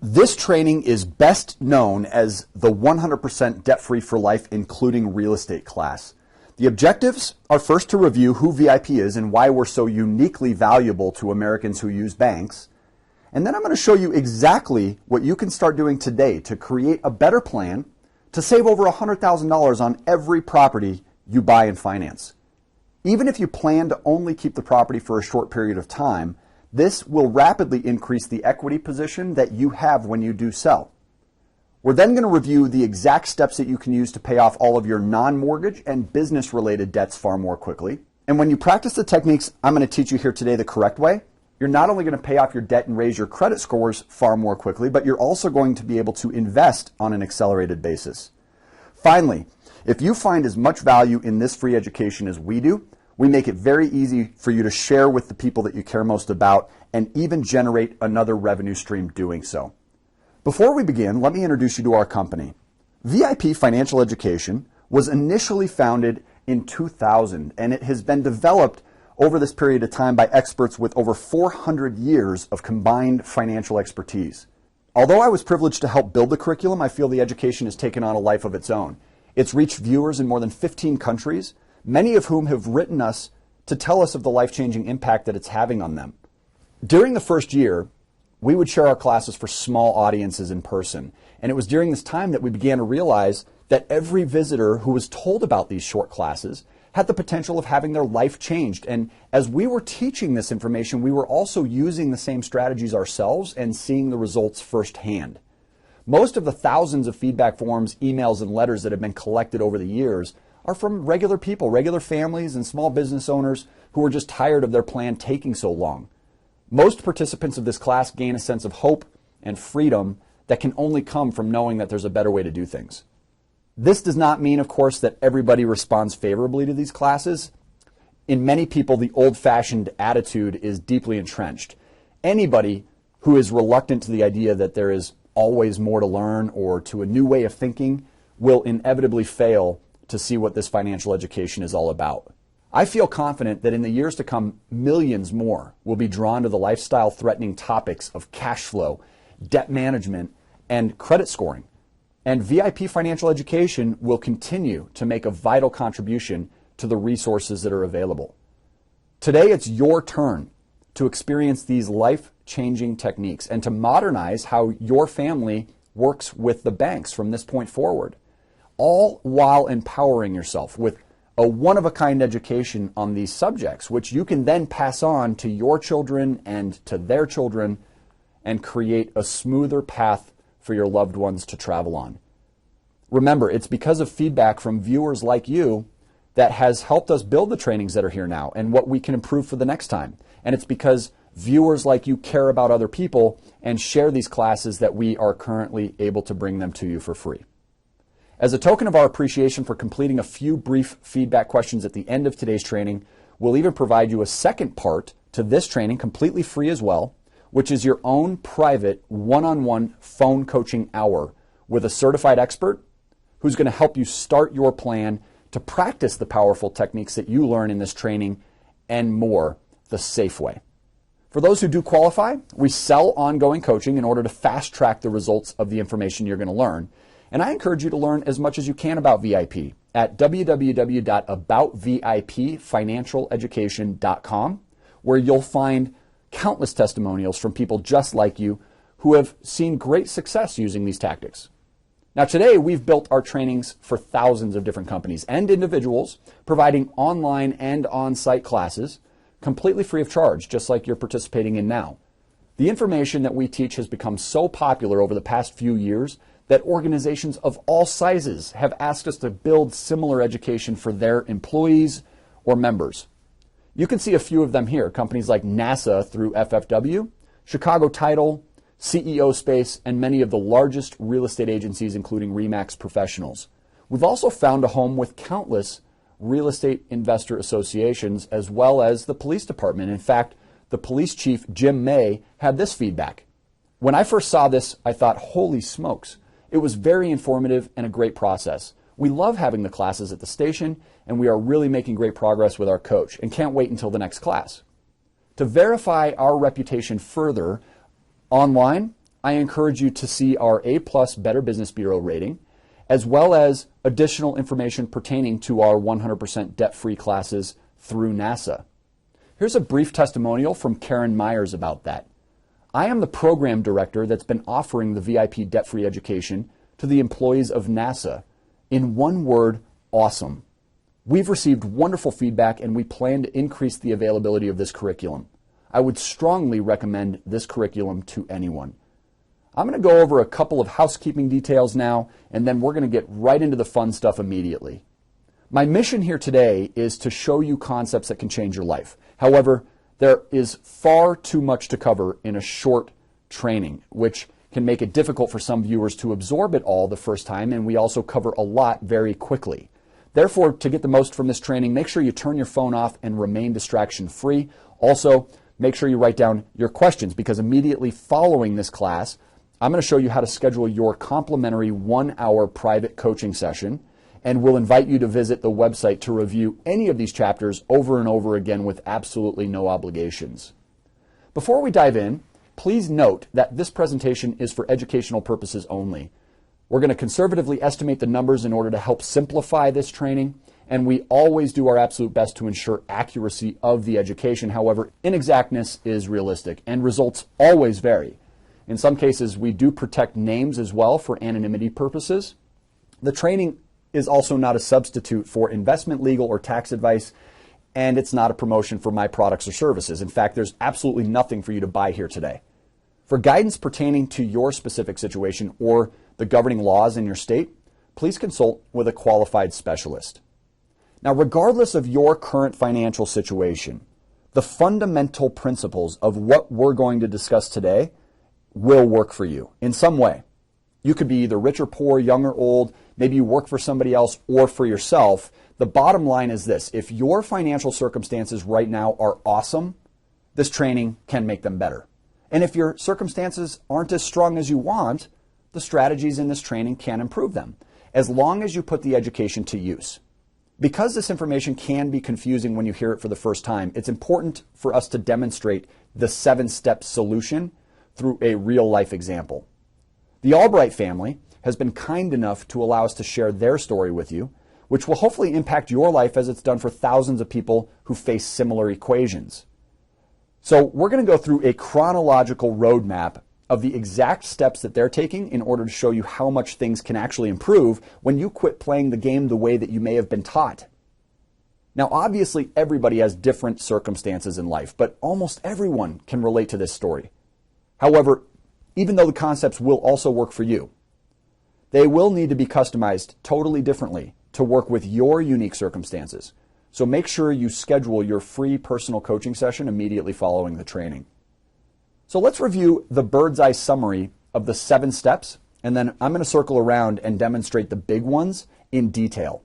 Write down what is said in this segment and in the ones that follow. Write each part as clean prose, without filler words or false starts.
This training is best known as the 100% debt-free for life, including real estate class. The objectives are first to review who VIP is and why we're so uniquely valuable to Americans who use banks. And then I'm going to show you exactly what you can start doing today to create a better plan to save over $100,000 on every property you buy and finance. Even if you plan to only keep the property for a short period of time, this will rapidly increase the equity position that you have when you do sell. We're then going to review the exact steps that you can use to pay off all of your non-mortgage and business-related debts far more quickly. And when you practice the techniques I'm going to teach you here today the correct way, you're not only going to pay off your debt and raise your credit scores far more quickly, but you're also going to be able to invest on an accelerated basis. Finally, if you find as much value in this free education as we do, we make it very easy for you to share with the people that you care most about and even generate another revenue stream doing so. Before we begin, let me introduce you to our company. VIP Financial Education was initially founded in 2000, and it has been developed over this period of time by experts with over 400 years of combined financial expertise. Although I was privileged to help build the curriculum, I feel the education has taken on a life of its own. It's reached viewers in more than 15 countries, many of whom have written us to tell us of the life-changing impact that it's having on them. During the first year, we would share our classes for small audiences in person, and it was during this time that we began to realize that every visitor who was told about these short classes had the potential of having their life changed. And as we were teaching this information, we were also using the same strategies ourselves and seeing the results firsthand. Most of the thousands of feedback forms, emails, and letters that have been collected over the years are from regular people, regular families, and small business owners who are just tired of their plan taking so long. Most participants of this class gain a sense of hope and freedom that can only come from knowing that there's a better way to do things. This does not mean, of course, that everybody responds favorably to these classes. In many people, the old-fashioned attitude is deeply entrenched. Anybody who is reluctant to the idea that there is always more to learn or to a new way of thinking will inevitably fail to see what this financial education is all about. I feel confident that in the years to come, millions more will be drawn to the lifestyle-threatening topics of cash flow, debt management, and credit scoring. And VIP Financial Education will continue to make a vital contribution to the resources that are available. Today, it's your turn to experience these life-changing techniques and to modernize how your family works with the banks from this point forward, all while empowering yourself with a one-of-a-kind education on these subjects, which you can then pass on to your children and to their children and create a smoother path for your loved ones to travel on. Remember, it's because of feedback from viewers like you that has helped us build the trainings that are here now and what we can improve for the next time. And it's because viewers like you care about other people and share these classes that we are currently able to bring them to you for free. As a token of our appreciation for completing a few brief feedback questions at the end of today's training, we'll even provide you a second part to this training completely free as well, which is your own private one-on-one phone coaching hour with a certified expert who's going to help you start your plan to practice the powerful techniques that you learn in this training and more the safe way. For those who do qualify, we sell ongoing coaching in order to fast track the results of the information you're going to learn. And I encourage you to learn as much as you can about VIP at www.aboutvipfinancialeducation.com, where you'll find countless testimonials from people just like you who have seen great success using these tactics. Now today, we've built our trainings for thousands of different companies and individuals, providing online and on-site classes completely free of charge, just like you're participating in now. The information that we teach has become so popular over the past few years that organizations of all sizes have asked us to build similar education for their employees or members. You can see a few of them here, companies like NASA through FFW, Chicago Title, CEO Space, and many of the largest real estate agencies, including RE/MAX professionals. We've also found a home with countless real estate investor associations, as well as the police department. In fact, the police chief, Jim May, had this feedback. When I first saw this, I thought, holy smokes. It was very informative and a great process. We love having the classes at the station, and we are really making great progress with our coach and can't wait until the next class. To verify our reputation further, online, I encourage you to see our A+ Better Business Bureau rating, as well as additional information pertaining to our 100% debt-free classes through NASA. Here's a brief testimonial from Karen Myers about that. I am the program director that's been offering the VIP debt-free education to the employees of NASA. In one word, awesome. We've received wonderful feedback and we plan to increase the availability of this curriculum. I would strongly recommend this curriculum to anyone. I'm going to go over a couple of housekeeping details now, and then we're going to get right into the fun stuff immediately. My mission here today is to show you concepts that can change your life. However, there is far too much to cover in a short training, which can make it difficult for some viewers to absorb it all the first time, and we also cover a lot very quickly. Therefore, to get the most from this training, make sure you turn your phone off and remain distraction-free. Also, make sure you write down your questions, because immediately following this class, I'm going to show you how to schedule your complimentary 1-hour private coaching session, and we'll invite you to visit the website to review any of these chapters over and over again with absolutely no obligations. Before we dive in, please note that this presentation is for educational purposes only. We're going to conservatively estimate the numbers in order to help simplify this training, and we always do our absolute best to ensure accuracy of the education. However, inexactness is realistic, and results always vary. In some cases, we do protect names as well for anonymity purposes. The training is also not a substitute for investment, legal, or tax advice, and it's not a promotion for my products or services. In fact, there's absolutely nothing for you to buy here today. For guidance pertaining to your specific situation or the governing laws in your state, please consult with a qualified specialist. Now, regardless of your current financial situation, the fundamental principles of what we're going to discuss today will work for you in some way. You could be either rich or poor, young or old, maybe you work for somebody else or for yourself. The bottom line is this: if your financial circumstances right now are awesome, this training can make them better. And if your circumstances aren't as strong as you want, the strategies in this training can improve them, as long as you put the education to use. Because this information can be confusing when you hear it for the first time, it's important for us to demonstrate the 7-step solution through a real-life example. The Albright family has been kind enough to allow us to share their story with you, which will hopefully impact your life as it's done for thousands of people who face similar equations. So we're going to go through a chronological roadmap of the exact steps that they're taking in order to show you how much things can actually improve when you quit playing the game the way that you may have been taught. Now, obviously, everybody has different circumstances in life, but almost everyone can relate to this story. However, even though the concepts will also work for you, they will need to be customized totally differently to work with your unique circumstances. So make sure you schedule your free personal coaching session immediately following the training. So let's review the bird's eye summary of the 7 steps, and then I'm going to circle around and demonstrate the big ones in detail.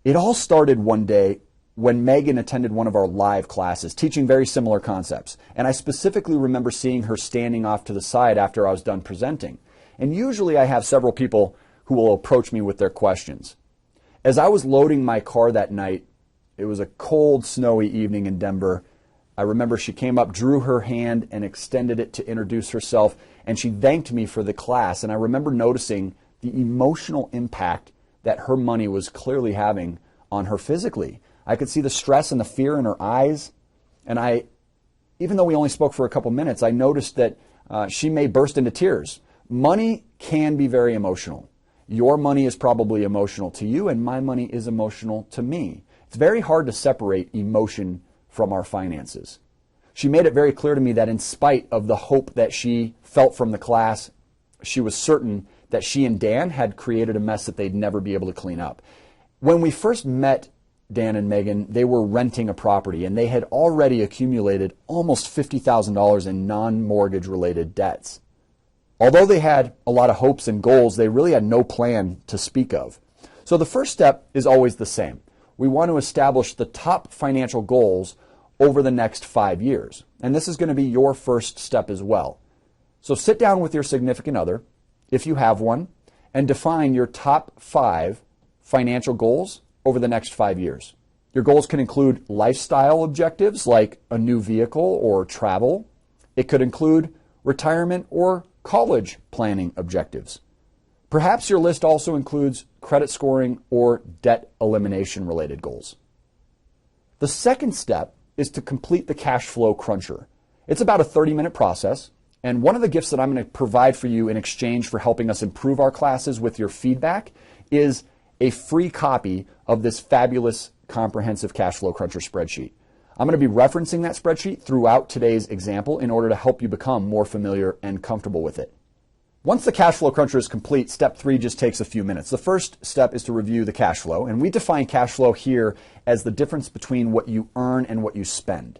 It all started one day when Megan attended one of our live classes, teaching very similar concepts. And I specifically remember seeing her standing off to the side after I was done presenting. And usually I have several people who will approach me with their questions. As I was loading my car that night, it was a cold, snowy evening in Denver. I remember she came up, drew her hand, and extended it to introduce herself, and she thanked me for the class. And I remember noticing the emotional impact that her money was clearly having on her physically. I could see the stress and the fear in her eyes, and even though we only spoke for a couple minutes, I noticed that she may burst into tears. Money can be very emotional. Your money is probably emotional to you, and my money is emotional to me. It's very hard to separate emotion from our finances. She made it very clear to me that in spite of the hope that she felt from the class, she was certain that she and Dan had created a mess that they'd never be able to clean up. When we first met Dan and Megan, they were renting a property, and they had already accumulated almost $50,000 in non-mortgage related debts. Although they had a lot of hopes and goals, they really had no plan to speak of. So the first step is always the same. We want to establish the top financial goals over the next 5 years. And this is going to be your first step as well. So sit down with your significant other, if you have one, and define your top 5 financial goals over the next 5 years. Your goals can include lifestyle objectives like a new vehicle or travel. It could include retirement or college planning objectives. Perhaps your list also includes credit scoring or debt elimination related goals. The second step is to complete the cash flow cruncher. It's about a 30-minute process, and one of the gifts that I'm going to provide for you in exchange for helping us improve our classes with your feedback is a free copy of this fabulous comprehensive cash flow cruncher spreadsheet. I'm going to be referencing that spreadsheet throughout today's example in order to help you become more familiar and comfortable with it. Once the cash flow cruncher is complete, step 3 just takes a few minutes. The first step is to review the cash flow, and we define cash flow here as the difference between what you earn and what you spend.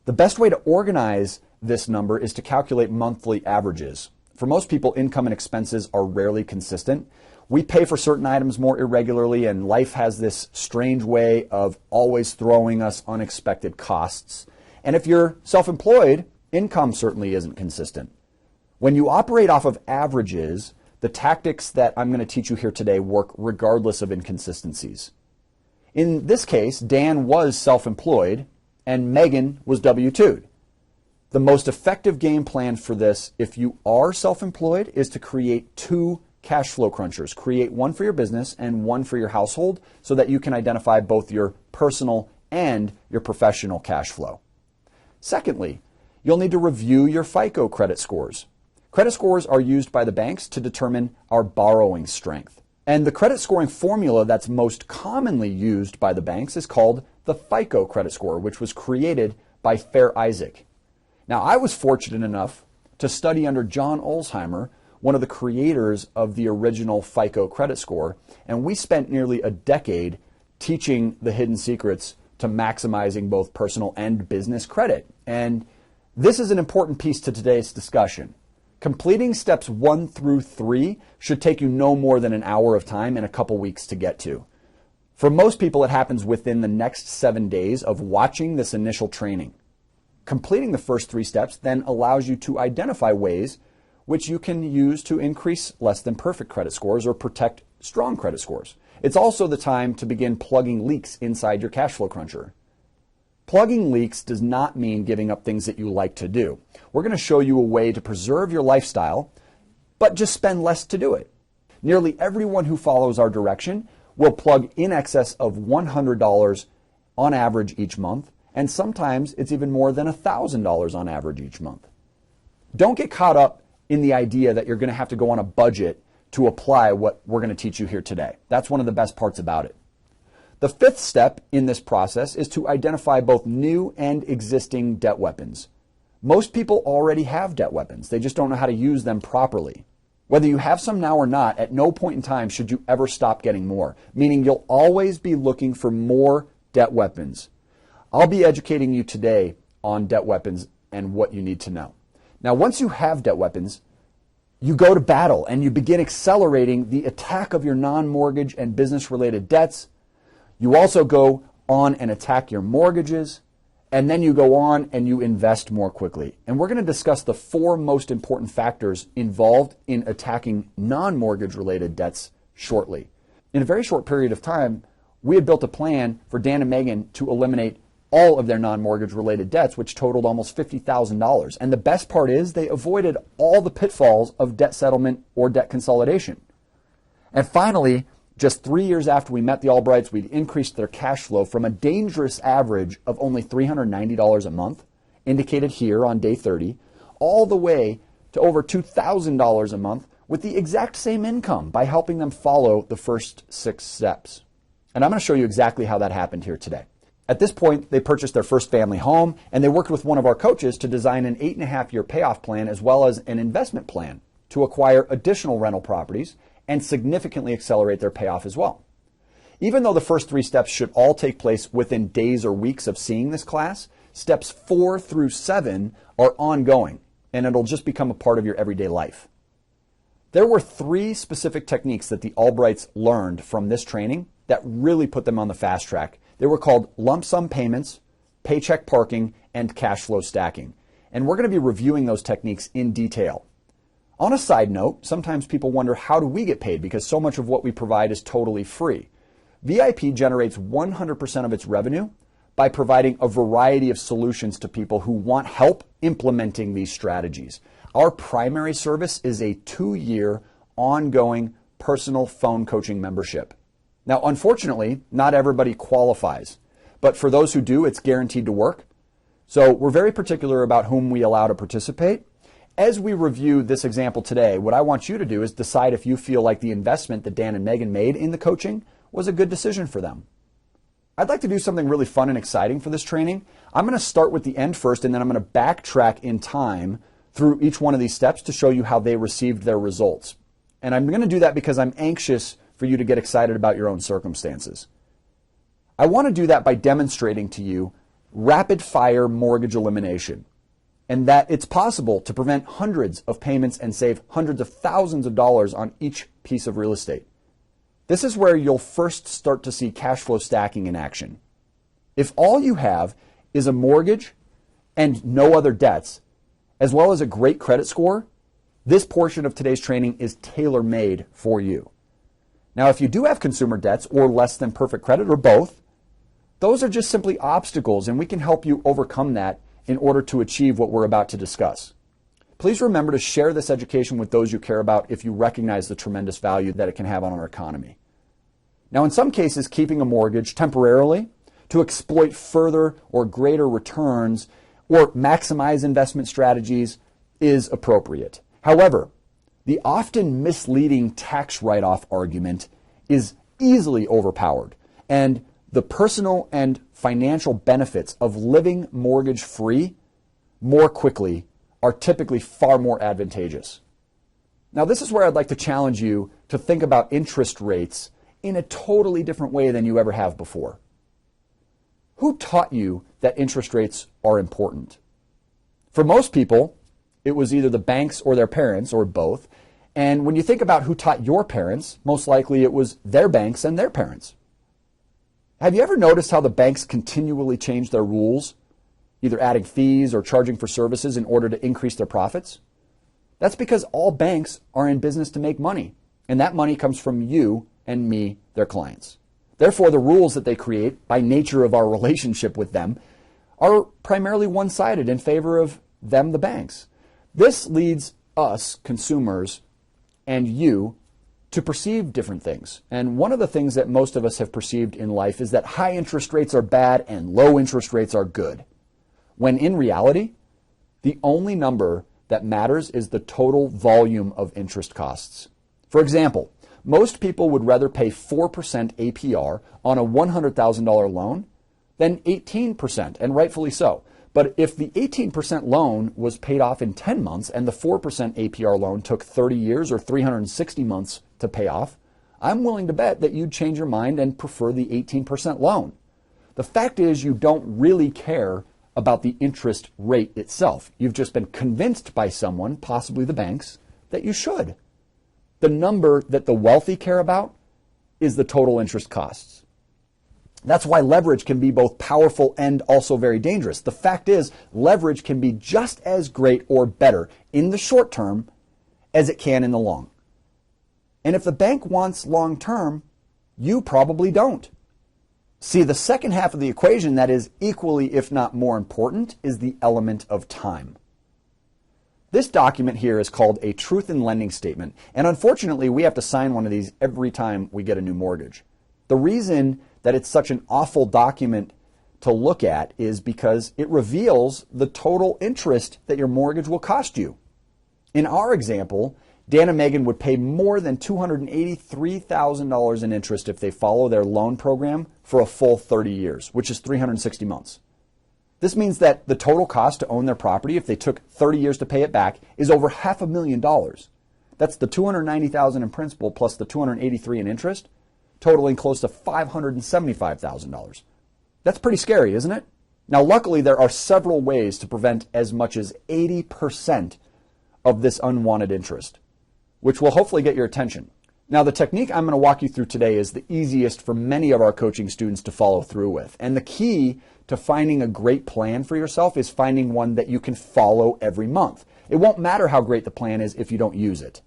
The best way to organize this number is to calculate monthly averages. For most people, income and expenses are rarely consistent. We pay for certain items more irregularly, and life has this strange way of always throwing us unexpected costs. And if you're self-employed, income certainly isn't consistent. When you operate off of averages, the tactics that I'm going to teach you here today work regardless of inconsistencies. In this case, Dan was self-employed and Megan was W-2'd. The most effective game plan for this, if you are self-employed, is to create 2 cash flow crunchers. Create one for your business and one for your household so that you can identify both your personal and your professional cash flow. Secondly, you'll need to review your FICO credit scores. Credit scores are used by the banks to determine our borrowing strength. And the credit scoring formula that's most commonly used by the banks is called the FICO credit score, which was created by Fair Isaac. Now, I was fortunate enough to study under John Olsheimer, one of the creators of the original FICO credit score, and we spent nearly a decade teaching the hidden secrets to maximizing both personal and business credit. And this is an important piece to today's discussion. Completing steps 1 through 3 should take you no more than an hour of time and a couple weeks to get to. For most people, it happens within the next 7 days of watching this initial training. Completing the first 3 steps then allows you to identify ways which you can use to increase less than perfect credit scores or protect strong credit scores. It's also the time to begin plugging leaks inside your cash flow cruncher. Plugging leaks does not mean giving up things that you like to do. We're going to show you a way to preserve your lifestyle, but just spend less to do it. Nearly everyone who follows our direction will plug in excess of $100 on average each month, and sometimes it's even more than $1,000 on average each month. Don't get caught up in the idea that you're going to have to go on a budget to apply what we're going to teach you here today. That's one of the best parts about it. The 5th step in this process is to identify both new and existing debt weapons. Most people already have debt weapons. They just don't know how to use them properly. Whether you have some now or not, at no point in time should you ever stop getting more, meaning you'll always be looking for more debt weapons. I'll be educating you today on debt weapons and what you need to know. Now, once you have debt weapons, you go to battle and you begin accelerating the attack of your non-mortgage and business-related debts. You also go on and attack your mortgages, and then you go on and you invest more quickly. And we're going to discuss the 4 most important factors involved in attacking non-mortgage related debts shortly. In a very short period of time, we had built a plan for Dan and Megan to eliminate all of their non-mortgage related debts, which totaled almost $50,000. And the best part is they avoided all the pitfalls of debt settlement or debt consolidation. And finally, just 3 years after we met the Albrights, we'd increased their cash flow from a dangerous average of only $390 a month, indicated here on day 30, all the way to over $2,000 a month with the exact same income by helping them follow the first 6 steps. And I'm going to show you exactly how that happened here today. At this point, they purchased their first family home, and they worked with one of our coaches to design an 8.5-year payoff plan as well as an investment plan to acquire additional rental properties and significantly accelerate their payoff as well. Even though the first 3 steps should all take place within days or weeks of seeing this class, steps 4 through 7 are ongoing, and it'll just become a part of your everyday life. There were 3 specific techniques that the Albrights learned from this training that really put them on the fast track. They were called lump sum payments, paycheck parking, and cash flow stacking. And we're going to be reviewing those techniques in detail. On a side note, sometimes people wonder, how do we get paid? Because so much of what we provide is totally free. VIP generates 100% of its revenue by providing a variety of solutions to people who want help implementing these strategies. Our primary service is a 2-year ongoing personal phone coaching membership. Now, unfortunately, not everybody qualifies, but for those who do, it's guaranteed to work. So we're very particular about whom we allow to participate. As we review this example today, what I want you to do is decide if you feel like the investment that Dan and Megan made in the coaching was a good decision for them. I'd like to do something really fun and exciting for this training. I'm going to start with the end first, and then I'm going to backtrack in time through each one of these steps to show you how they received their results. And I'm going to do that because I'm anxious for you to get excited about your own circumstances. I want to do that by demonstrating to you rapid fire mortgage elimination, and that it's possible to prevent hundreds of payments and save hundreds of thousands of dollars on each piece of real estate. This is where you'll first start to see cash flow stacking in action. If all you have is a mortgage and no other debts, as well as a great credit score, this portion of today's training is tailor-made for you. Now, if you do have consumer debts or less than perfect credit or both, those are just simply obstacles, and we can help you overcome that in order to achieve what we're about to discuss. Please remember to share this education with those you care about if you recognize the tremendous value that it can have on our economy. Now, in some cases, keeping a mortgage temporarily to exploit further or greater returns or maximize investment strategies is appropriate. However, the often misleading tax write-off argument is easily overpowered, and the personal and financial benefits of living mortgage-free more quickly are typically far more advantageous. Now, this is where I'd like to challenge you to think about interest rates in a totally different way than you ever have before. Who taught you that interest rates are important? For most people, it was either the banks or their parents or both. And when you think about who taught your parents, most likely it was their banks and their parents. Have you ever noticed how the banks continually change their rules, either adding fees or charging for services in order to increase their profits? That's because all banks are in business to make money, and that money comes from you and me, their clients. Therefore, the rules that they create, by nature of our relationship with them, are primarily one-sided in favor of them, the banks. This leads us, consumers, and you, to perceive different things. And one of the things that most of us have perceived in life is that high interest rates are bad and low interest rates are good. When in reality, the only number that matters is the total volume of interest costs. For example, most people would rather pay 4% APR on a $100,000 loan than 18%, and rightfully so. But if the 18% loan was paid off in 10 months and the 4% APR loan took 30 years or 360 months to pay off, I'm willing to bet that you'd change your mind and prefer the 18% loan. The fact is, you don't really care about the interest rate itself. You've just been convinced by someone, possibly the banks, that you should. The number that the wealthy care about is the total interest costs. That's why leverage can be both powerful and also very dangerous. The fact is, leverage can be just as great or better in the short term as it can in the long. And if the bank wants long term, you probably don't. See, the second half of the equation that is equally, if not more important, is the element of time. This document here is called a truth in lending statement, and unfortunately we have to sign one of these every time we get a new mortgage. The reason that it's such an awful document to look at is because it reveals the total interest that your mortgage will cost you. In our example, Dan and Megan would pay more than $283,000 in interest if they follow their loan program for a full 30 years, which is 360 months. This means that the total cost to own their property, if they took 30 years to pay it back, is over $500,000. That's the $290,000 in principal plus the $283,000 in interest, totaling close to $575,000. That's pretty scary, isn't it? Now, luckily, there are several ways to prevent as much as 80% of this unwanted interest, which will hopefully get your attention. Now, the technique I'm going to walk you through today is the easiest for many of our coaching students to follow through with. And the key to finding a great plan for yourself is finding one that you can follow every month. It won't matter how great the plan is if you don't use it.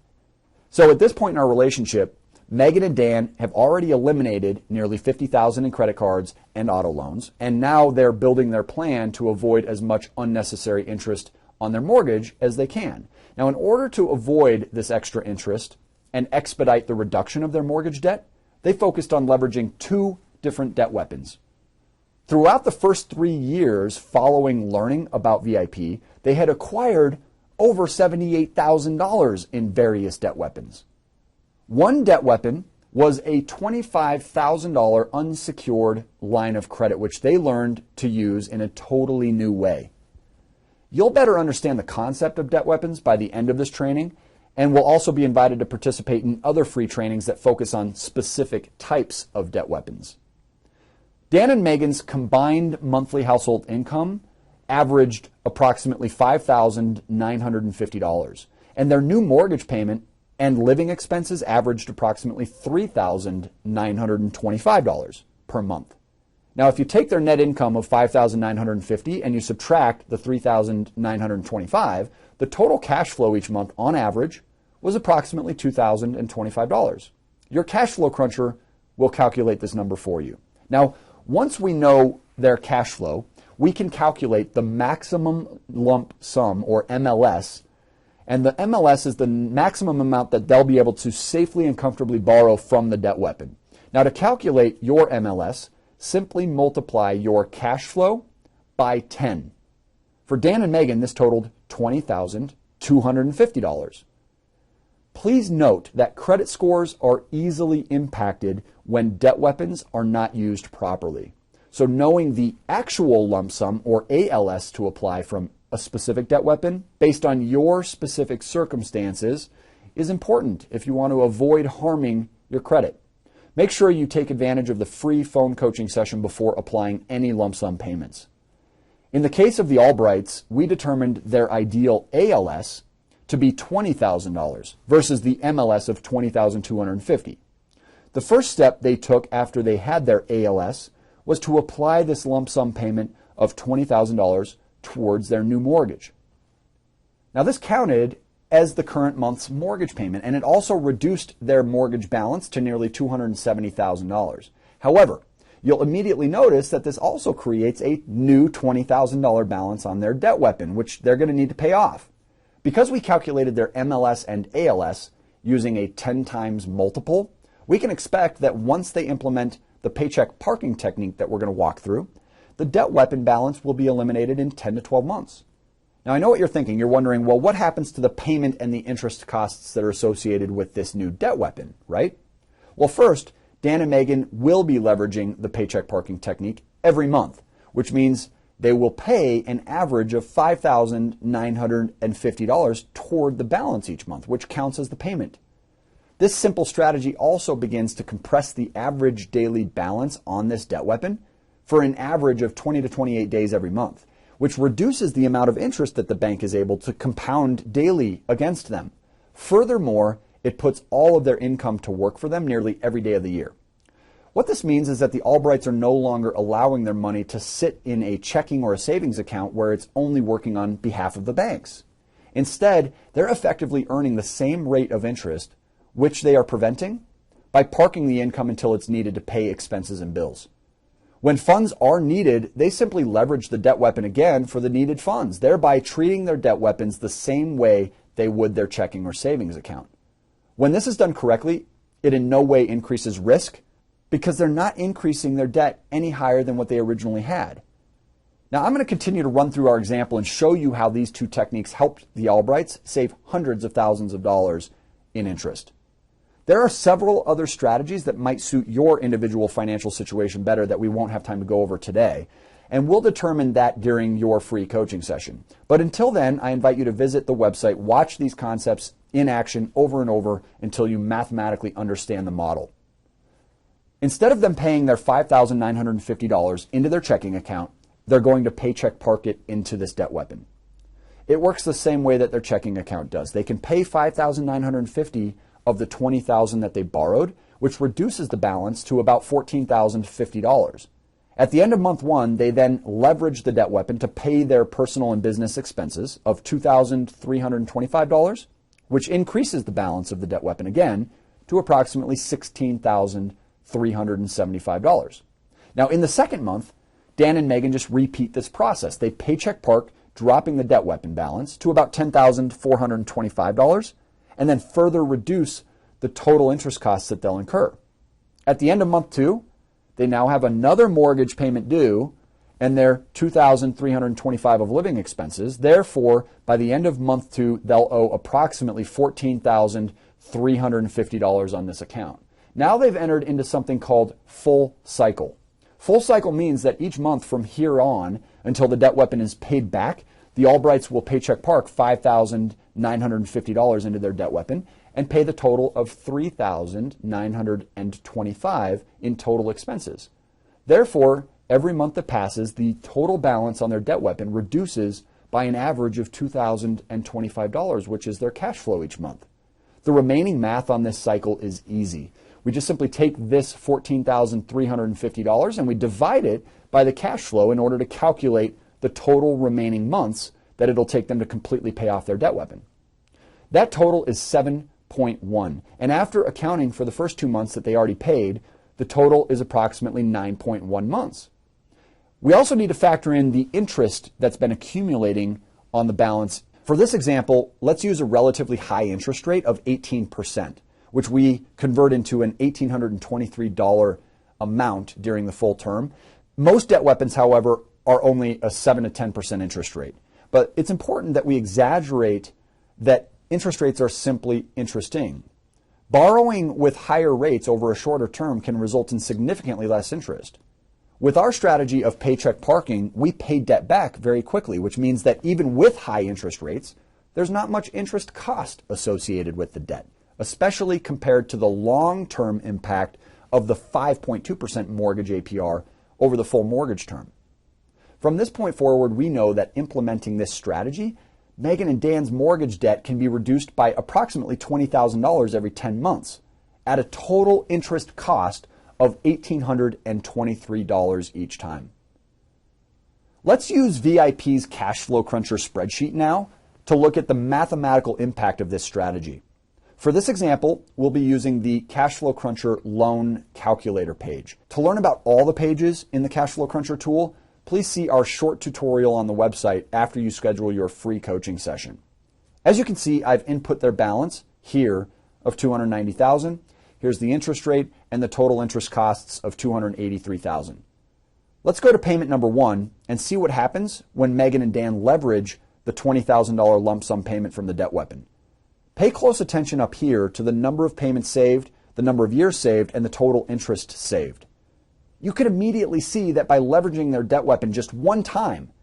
So at this point in our relationship, Megan and Dan have already eliminated nearly $50,000 in credit cards and auto loans, and now they're building their plan to avoid as much unnecessary interest on their mortgage as they can. Now, in order to avoid this extra interest and expedite the reduction of their mortgage debt, they focused on leveraging two different debt weapons. Throughout the first 3 years following learning about VIP, they had acquired over $78,000 in various debt weapons. One debt weapon was a $25,000 unsecured line of credit, which they learned to use in a totally new way. You'll better understand the concept of debt weapons by the end of this training, and will also be invited to participate in other free trainings that focus on specific types of debt weapons. Dan and Megan's combined monthly household income averaged approximately $5,950, and their new mortgage payment and living expenses averaged approximately $3,925 per month. Now, if you take their net income of $5,950 and you subtract the $3,925, the total cash flow each month on average was approximately $2,025. Your cash flow cruncher will calculate this number for you. Now, once we know their cash flow, we can calculate the maximum lump sum, or MLS, and the MLS is the maximum amount that they'll be able to safely and comfortably borrow from the debt weapon. Now, to calculate your MLS, simply multiply your cash flow by 10. For Dan and Megan, this totaled $20,250. Please note that credit scores are easily impacted when debt weapons are not used properly. So knowing the actual lump sum, or ALS, to apply from a specific debt weapon based on your specific circumstances is important if you want to avoid harming your credit. Make sure you take advantage of the free phone coaching session before applying any lump sum payments. In the case of the Albrights, we determined their ideal ALS to be $20,000 versus the MLS of $20,250. The first step they took after they had their ALS was to apply this lump sum payment of $20,000 towards their new mortgage. Now, this counted as the current month's mortgage payment, and it also reduced their mortgage balance to nearly $270,000. However, you'll immediately notice that this also creates a new $20,000 balance on their debt weapon, which they're going to need to pay off. Because we calculated their MLS and ALS using a 10 times multiple, we can expect that once they implement the paycheck parking technique that we're going to walk through, the debt weapon balance will be eliminated in 10 to 12 months. Now, I know what you're thinking. You're wondering, well, what happens to the payment and the interest costs that are associated with this new debt weapon, right? Well, first, Dan and Megan will be leveraging the paycheck parking technique every month, which means they will pay an average of $5,950 toward the balance each month, which counts as the payment. This simple strategy also begins to compress the average daily balance on this debt weapon for an average of 20 to 28 days every month, which reduces the amount of interest that the bank is able to compound daily against them. Furthermore, it puts all of their income to work for them nearly every day of the year. What this means is that the Albrights are no longer allowing their money to sit in a checking or a savings account where it's only working on behalf of the banks. Instead, they're effectively earning the same rate of interest, which they are preventing by parking the income until it's needed to pay expenses and bills. When funds are needed, they simply leverage the debt weapon again for the needed funds, thereby treating their debt weapons the same way they would their checking or savings account. When this is done correctly, it in no way increases risk because they're not increasing their debt any higher than what they originally had. Now, I'm going to continue to run through our example and show you how these two techniques helped the Albrights save hundreds of thousands of dollars in interest. There are several other strategies that might suit your individual financial situation better that we won't have time to go over today, and we'll determine that during your free coaching session. But until then, I invite you to visit the website, watch these concepts in action over and over until you mathematically understand the model. Instead of them paying their $5,950 into their checking account, they're going to paycheck park it into this debt weapon. It works the same way that their checking account does. They can pay $5,950 of the $20,000 that they borrowed, which reduces the balance to about $14,050. At the end of month one, they then leverage the debt weapon to pay their personal and business expenses of $2,325, which increases the balance of the debt weapon again to approximately $16,375. Now, in the second month, Dan and Megan just repeat this process. They paycheck park dropping the debt weapon balance to about $10,425, and then further reduce the total interest costs that they'll incur. At the end of month 2, they now have another mortgage payment due and their $2,325 of living expenses. Therefore, by the end of month 2, they'll owe approximately $14,350 on this account. Now they've entered into something called full cycle. Full cycle means that each month from here on until the debt weapon is paid back, the Albrights will paycheck park $5,950 into their debt weapon and pay the total of $3,925 in total expenses. Therefore, every month that passes, the total balance on their debt weapon reduces by an average of $2,025, which is their cash flow each month. The remaining math on this cycle is easy. We just simply take this $14,350 and we divide it by the cash flow in order to calculate the total remaining months that it'll take them to completely pay off their debt weapon. That total is 7.1. And after accounting for the first 2 months that they already paid, the total is approximately 9.1 months. We also need to factor in the interest that's been accumulating on the balance. For this example, let's use a relatively high interest rate of 18%, which we convert into an $1,823 amount during the full term. Most debt weapons, however, are only a 7 to 10% interest rate. But it's important that we exaggerate that interest rates are simply interesting. Borrowing with higher rates over a shorter term can result in significantly less interest. With our strategy of paycheck parking, we pay debt back very quickly, which means that even with high interest rates, there's not much interest cost associated with the debt, especially compared to the long-term impact of the 5.2% mortgage APR over the full mortgage term. From this point forward, we know that implementing this strategy, Megan and Dan's mortgage debt can be reduced by approximately $20,000 every 10 months at a total interest cost of $1,823 each time. Let's use VIP's Cash Flow Cruncher spreadsheet now to look at the mathematical impact of this strategy. For this example, we'll be using the Cash Flow Cruncher loan calculator page. To learn about all the pages in the Cash Flow Cruncher tool, please see our short tutorial on the website after you schedule your free coaching session. As you can see, I've input their balance here of $290,000. Here's the interest rate and the total interest costs of $283,000. Let's go to payment number 1 and see what happens when Megan and Dan leverage the $20,000 lump sum payment from the debt weapon. Pay close attention up here to the number of payments saved, the number of years saved, and the total interest saved. You can immediately see that by leveraging their debt weapon just one time,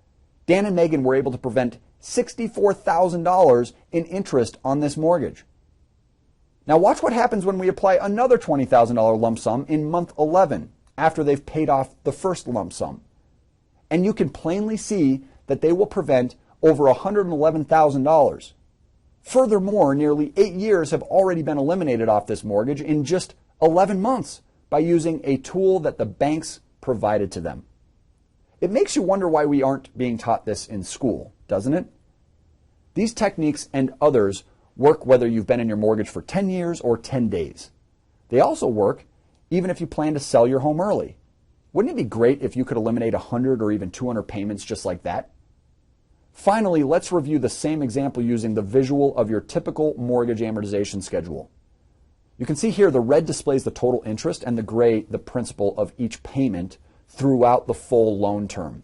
Dan and Megan were able to prevent $64,000 in interest on this mortgage. Now watch what happens when we apply another $20,000 lump sum in month 11 after they've paid off the first lump sum. And you can plainly see that they will prevent over $111,000. Furthermore, nearly 8 years have already been eliminated off this mortgage in just 11 months by using a tool that the banks provided to them. It makes you wonder why we aren't being taught this in school, doesn't it? These techniques and others work whether you've been in your mortgage for 10 years or 10 days. They also work even if you plan to sell your home early. Wouldn't it be great if you could eliminate 100 or even 200 payments just like that? Finally, let's review the same example using the visual of your typical mortgage amortization schedule. You can see here the red displays the total interest and the gray the principal of each payment throughout the full loan term.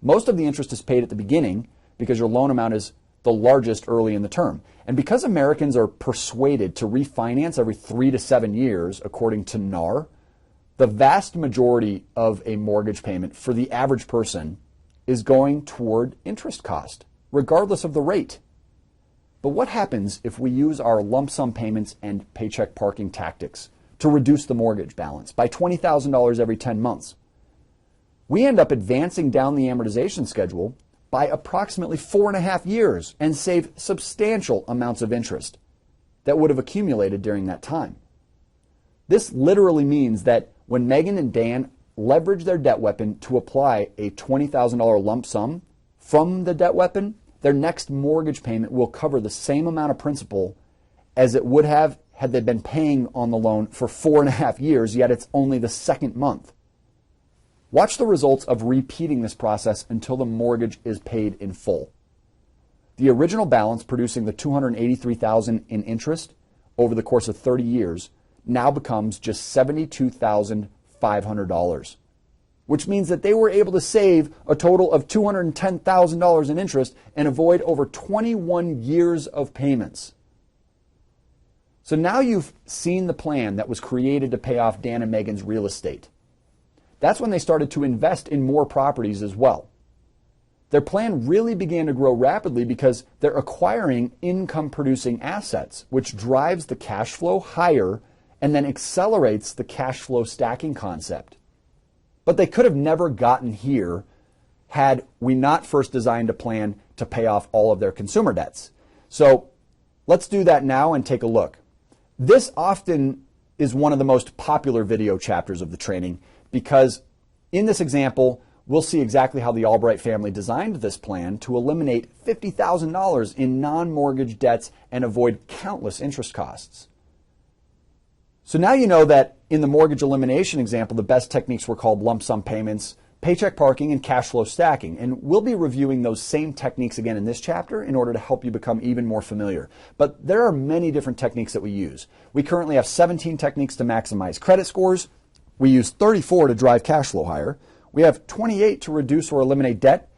Most of the interest is paid at the beginning because your loan amount is the largest early in the term. And because Americans are persuaded to refinance every 3 to 7 years, according to NAR, the vast majority of a mortgage payment for the average person is going toward interest cost, regardless of the rate. But what happens if we use our lump sum payments and paycheck parking tactics to reduce the mortgage balance by $20,000 every 10 months? We end up advancing down the amortization schedule by approximately 4.5 years and save substantial amounts of interest that would have accumulated during that time. This literally means that when Megan and Dan leverage their debt weapon to apply a $20,000 lump sum from the debt weapon, their next mortgage payment will cover the same amount of principal as it would have had they been paying on the loan for 4.5 years, yet it's only the second month. Watch the results of repeating this process until the mortgage is paid in full. The original balance producing the $283,000 in interest over the course of 30 years now becomes just $72,500, which means that they were able to save a total of $210,000 in interest and avoid over 21 years of payments. So now you've seen the plan that was created to pay off Dan and Megan's real estate. That's when they started to invest in more properties as well. Their plan really began to grow rapidly because they're acquiring income-producing assets, which drives the cash flow higher and then accelerates the cash flow stacking concept. But they could have never gotten here had we not first designed a plan to pay off all of their consumer debts. So let's do that now and take a look. This often is one of the most popular video chapters of the training because in this example, we'll see exactly how the Albright family designed this plan to eliminate $50,000 in non-mortgage debts and avoid countless interest costs. So now you know that in the mortgage elimination example, the best techniques were called lump sum payments, paycheck parking, and cash flow stacking. And we'll be reviewing those same techniques again in this chapter in order to help you become even more familiar. But there are many different techniques that we use. We currently have 17 techniques to maximize credit scores. We use 34 to drive cash flow higher. We have 28 to reduce or eliminate debt.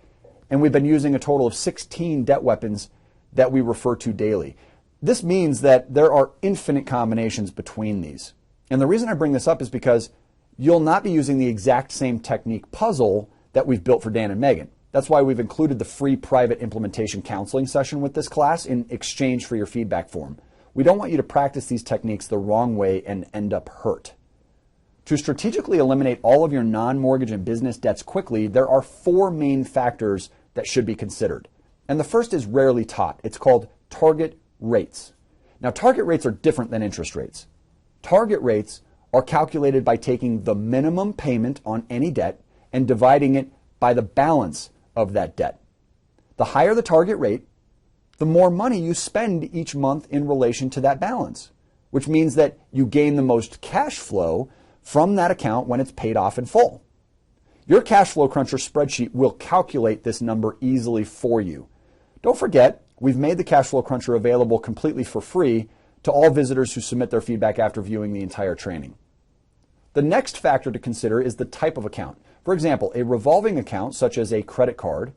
And we've been using a total of 16 debt weapons that we refer to daily. This means that there are infinite combinations between these. And the reason I bring this up is because you'll not be using the exact same technique puzzle that we've built for Dan and Megan. That's why we've included the free private implementation counseling session with this class in exchange for your feedback form. We don't want you to practice these techniques the wrong way and end up hurt. To strategically eliminate all of your non-mortgage and business debts quickly, there are 4 main factors that should be considered. And the first is rarely taught. It's called target rates. Now, target rates are different than interest rates. Target rates are calculated by taking the minimum payment on any debt and dividing it by the balance of that debt. The higher the target rate, the more money you spend each month in relation to that balance, which means that you gain the most cash flow from that account when it's paid off in full. Your cash flow cruncher spreadsheet will calculate this number easily for you. Don't forget, we've made the cash flow cruncher available completely for free to all visitors who submit their feedback after viewing the entire training. The next factor to consider is the type of account. For example, a revolving account, such as a credit card,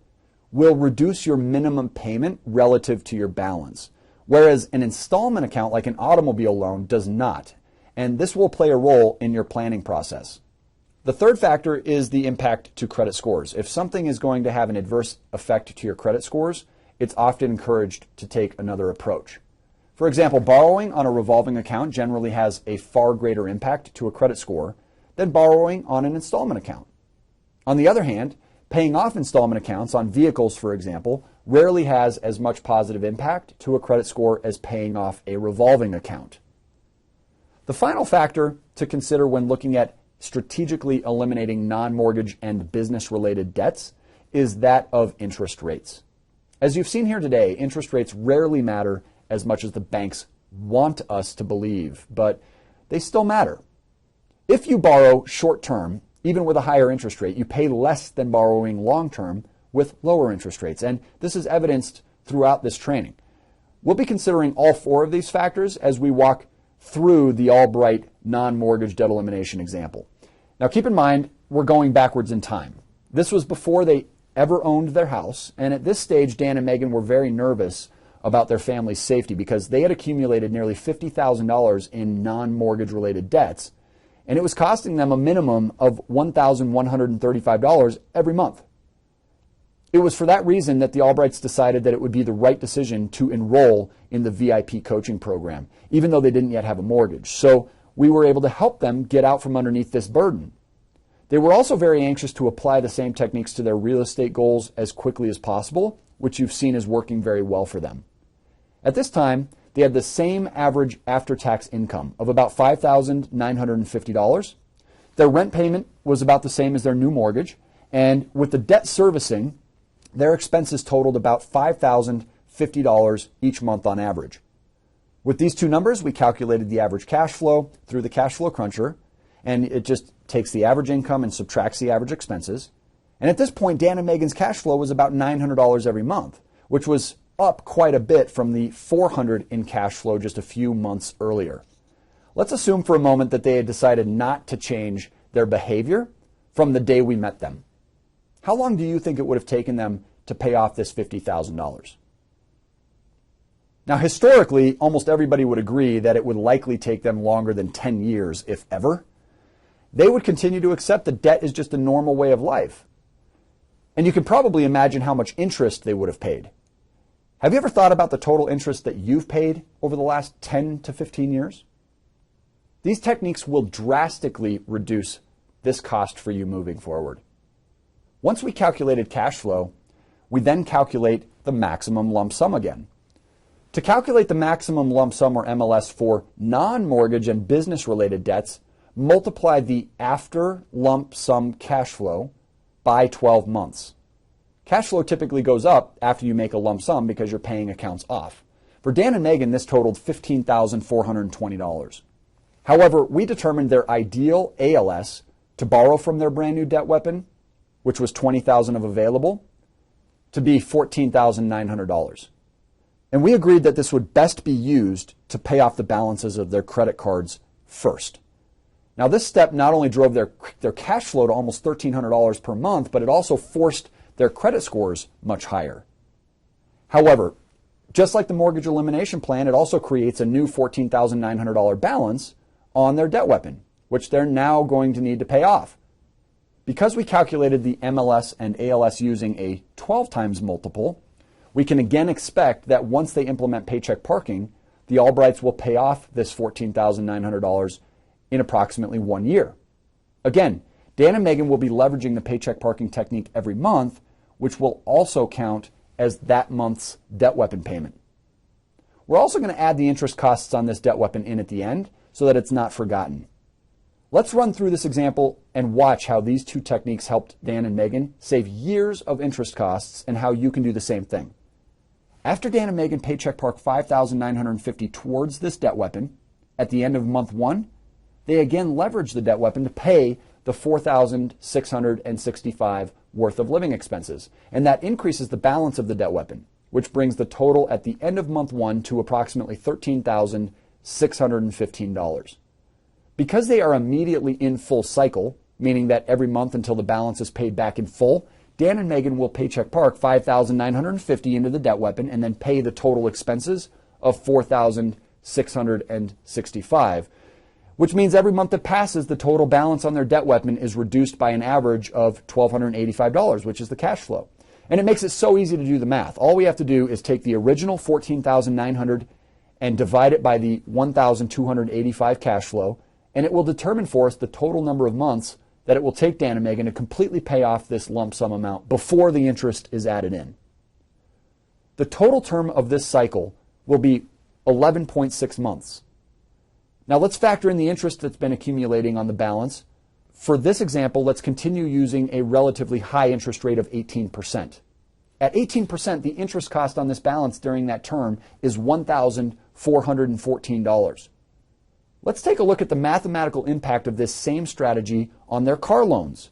will reduce your minimum payment relative to your balance, whereas an installment account like an automobile loan does not, and this will play a role in your planning process. The third factor is the impact to credit scores. If something is going to have an adverse effect to your credit scores, it's often encouraged to take another approach. For example, borrowing on a revolving account generally has a far greater impact to a credit score than borrowing on an installment account. On the other hand, paying off installment accounts on vehicles, for example, rarely has as much positive impact to a credit score as paying off a revolving account. The final factor to consider when looking at strategically eliminating non-mortgage and business-related debts is that of interest rates. As you've seen here today, interest rates rarely matter as much as the banks want us to believe, but they still matter. If you borrow short-term, even with a higher interest rate, you pay less than borrowing long-term with lower interest rates, and this is evidenced throughout this training. We'll be considering all 4 of these factors as we walk through the Albright non-mortgage debt elimination example. Now keep in mind, we're going backwards in time. This was before they ever owned their house, and at this stage, Dan and Megan were very nervous about their family's safety because they had accumulated nearly $50,000 in non-mortgage related debts, and it was costing them a minimum of $1,135 every month. It was for that reason that the Albrights decided that it would be the right decision to enroll in the VIP coaching program, even though they didn't yet have a mortgage. So we were able to help them get out from underneath this burden. They were also very anxious to apply the same techniques to their real estate goals as quickly as possible, which you've seen is working very well for them. At this time, they had the same average after-tax income of about $5,950. Their rent payment was about the same as their new mortgage, and with the debt servicing, their expenses totaled about $5,050 each month on average. With these 2 numbers, we calculated the average cash flow through the cash flow cruncher, and it just takes the average income and subtracts the average expenses. And at this point, Dan and Megan's cash flow was about $900 every month, which was up quite a bit from the $400 in cash flow just a few months earlier. Let's assume for a moment that they had decided not to change their behavior from the day we met them. How long do you think it would have taken them to pay off this $50,000? Now, historically, almost everybody would agree that it would likely take them longer than 10 years, if ever. They would continue to accept that debt is just a normal way of life. And you can probably imagine how much interest they would have paid. Have you ever thought about the total interest that you've paid over the last 10 to 15 years? These techniques will drastically reduce this cost for you moving forward. Once we calculated cash flow, we then calculate the maximum lump sum again. To calculate the maximum lump sum, or MLS, for non-mortgage and business-related debts, multiply the after lump sum cash flow by 12 months. Cash flow typically goes up after you make a lump sum because you're paying accounts off. For Dan and Megan, this totaled $15,420. However, we determined their ideal ALS to borrow from their brand new debt weapon, which was $20,000 of available, to be $14,900. And we agreed that this would best be used to pay off the balances of their credit cards first. Now, this step not only drove their cash flow to almost $1,300 per month, but it also forced their credit scores much higher. However, just like the mortgage elimination plan, it also creates a new $14,900 balance on their debt weapon, which they're now going to need to pay off. Because we calculated the MLS and ALS using a 12 times multiple, we can again expect that once they implement paycheck parking, the Albrights will pay off this $14,900 in approximately 1 year. Again, Dan and Megan will be leveraging the paycheck parking technique every month, which will also count as that month's debt weapon payment. We're also going to add the interest costs on this debt weapon in at the end so that it's not forgotten. Let's run through this example and watch how these two techniques helped Dan and Megan save years of interest costs and how you can do the same thing. After Dan and Megan paycheck park $5,950 towards this debt weapon, at the end of month 1, they again leverage the debt weapon to pay the $4,665 worth of living expenses. And that increases the balance of the debt weapon, which brings the total at the end of month 1 to approximately $13,615. Because they are immediately in full cycle, meaning that every month until the balance is paid back in full, Dan and Megan will paycheck park $5,950 into the debt weapon and then pay the total expenses of $4,665, which means every month that passes, the total balance on their debt weapon is reduced by an average of $1,285, which is the cash flow. And it makes it so easy to do the math. All we have to do is take the original $14,900 and divide it by the $1,285 cash flow, and it will determine for us the total number of months that it will take Dan and Megan to completely pay off this lump sum amount before the interest is added in. The total term of this cycle will be 11.6 months. Now let's factor in the interest that's been accumulating on the balance. For this example, let's continue using a relatively high interest rate of 18%. At 18%, the interest cost on this balance during that term is $1,414. Let's take a look at the mathematical impact of this same strategy on their car loans.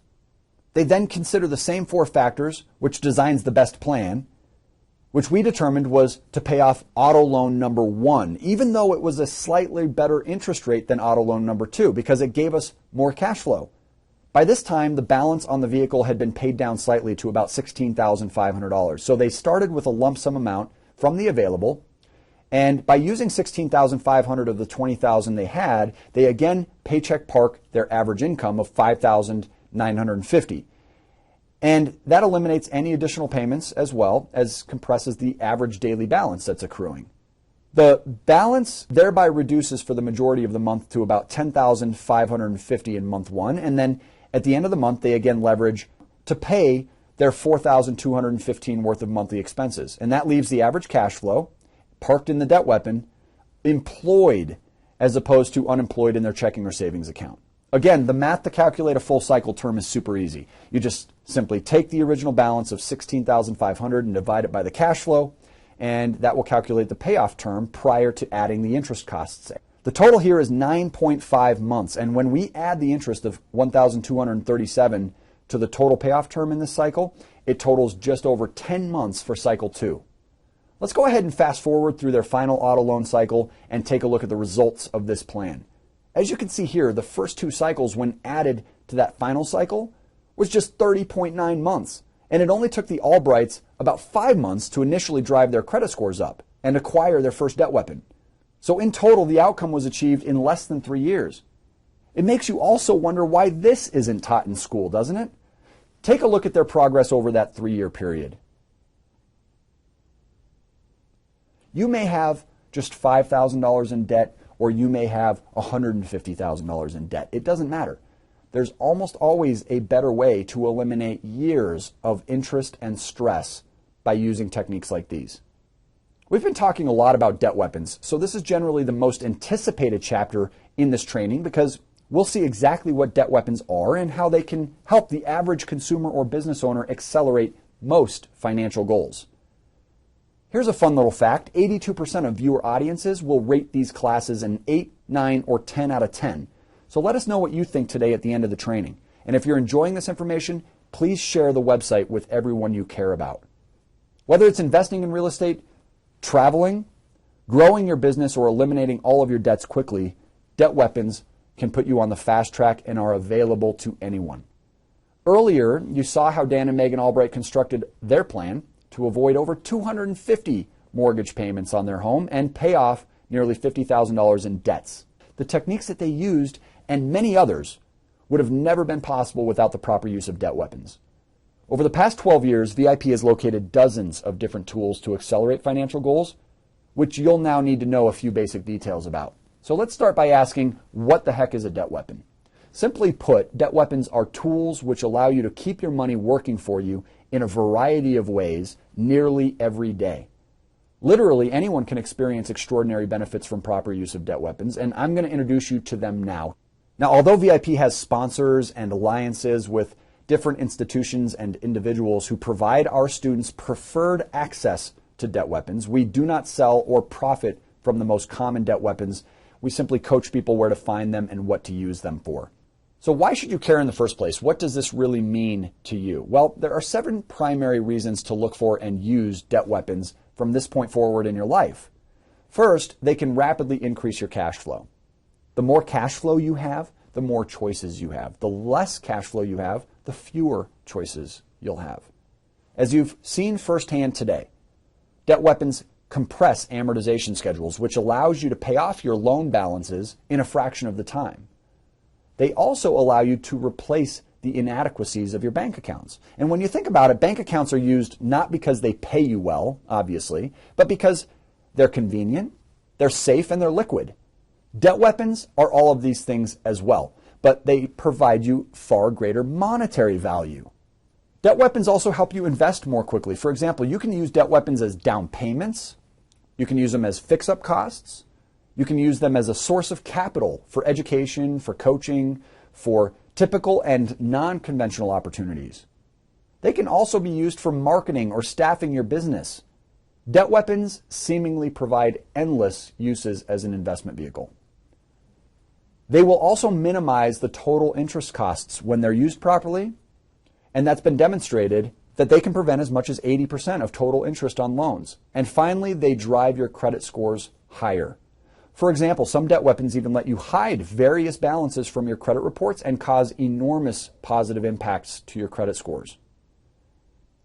They then consider the same 4 factors, which designs the best plan, which we determined was to pay off auto loan number 1, even though it was a slightly better interest rate than auto loan number 2, because it gave us more cash flow. By this time, the balance on the vehicle had been paid down slightly to about $16,500. So they started with a lump sum amount from the available, and by using $16,500 of the $20,000 they had, they again paycheck park their average income of $5,950. And that eliminates any additional payments as well as compresses the average daily balance that's accruing. The balance thereby reduces for the majority of the month to about $10,550 in month 1, and then at the end of the month they again leverage to pay their $4,215 worth of monthly expenses. And that leaves the average cash flow parked in the debt weapon employed as opposed to unemployed in their checking or savings account. Again, the math to calculate a full cycle term is super easy. You just simply take the original balance of $16,500 and divide it by the cash flow, and that will calculate the payoff term prior to adding the interest costs. The The total here is 9.5 months, and when we add the interest of $1,237 to the total payoff term in this cycle, it totals just over 10 months for cycle 2. Let's go ahead and fast forward through their final auto loan cycle and take a look at the results of this plan. As you can see here, the first 2 cycles, when added to that final cycle, was just 30.9 months, and it only took the Albrights about 5 months to initially drive their credit scores up and acquire their first debt weapon. So in total, the outcome was achieved in less than 3 years. It makes you also wonder why this isn't taught in school, doesn't it? Take a look at their progress over that 3-year period. You may have just $5,000 in debt, or you may have $150,000 in debt. It doesn't matter. There's almost always a better way to eliminate years of interest and stress by using techniques like these. We've been talking a lot about debt weapons, so this is generally the most anticipated chapter in this training because we'll see exactly what debt weapons are and how they can help the average consumer or business owner accelerate most financial goals. Here's a fun little fact. 82% of viewer audiences will rate these classes an 8, 9, or 10 out of 10. So let us know what you think today at the end of the training. And if you're enjoying this information, please share the website with everyone you care about. Whether it's investing in real estate, traveling, growing your business, or eliminating all of your debts quickly, debt weapons can put you on the fast track and are available to anyone. Earlier, you saw how Dan and Megan Albright constructed their plan to avoid over 250 mortgage payments on their home and pay off nearly $50,000 in debts. The techniques that they used and many others would have never been possible without the proper use of debt weapons. Over the past 12 years, VIP has located dozens of different tools to accelerate financial goals, which you'll now need to know a few basic details about. So let's start by asking, what the heck is a debt weapon? Simply put, debt weapons are tools which allow you to keep your money working for you in a variety of ways nearly every day. Literally, anyone can experience extraordinary benefits from proper use of debt weapons, and I'm going to introduce you to them now. Now, although VIP has sponsors and alliances with different institutions and individuals who provide our students preferred access to debt weapons, we do not sell or profit from the most common debt weapons. We simply coach people where to find them and what to use them for. So why should you care in the first place? What does this really mean to you? Well, there are 7 primary reasons to look for and use debt weapons from this point forward in your life. First, they can rapidly increase your cash flow. The more cash flow you have, the more choices you have. The less cash flow you have, the fewer choices you'll have. As you've seen firsthand today, debt weapons compress amortization schedules, which allows you to pay off your loan balances in a fraction of the time. They also allow you to replace the inadequacies of your bank accounts. And when you think about it, bank accounts are used not because they pay you well, obviously, but because they're convenient, they're safe, and they're liquid. Debt weapons are all of these things as well, but they provide you far greater monetary value. Debt weapons also help you invest more quickly. For example, you can use debt weapons as down payments. You can use them as fix-up costs. You can use them as a source of capital for education, for coaching, for typical and non-conventional opportunities. They can also be used for marketing or staffing your business. Debt weapons seemingly provide endless uses as an investment vehicle. They will also minimize the total interest costs when they're used properly, and that's been demonstrated that they can prevent as much as 80% of total interest on loans. And finally, they drive your credit scores higher. For example, some debt weapons even let you hide various balances from your credit reports and cause enormous positive impacts to your credit scores.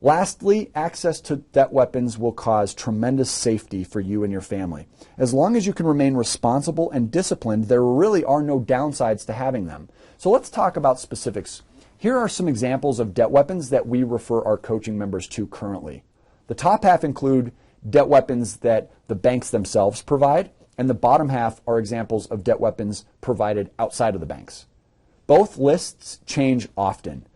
Lastly, access to debt weapons will cause tremendous safety for you and your family. As long as you can remain responsible and disciplined, there really are no downsides to having them. So let's talk about specifics. Here are some examples of debt weapons that we refer our coaching members to currently. The top half include debt weapons that the banks themselves provide, and the bottom half are examples of debt weapons provided outside of the banks. Both lists change often.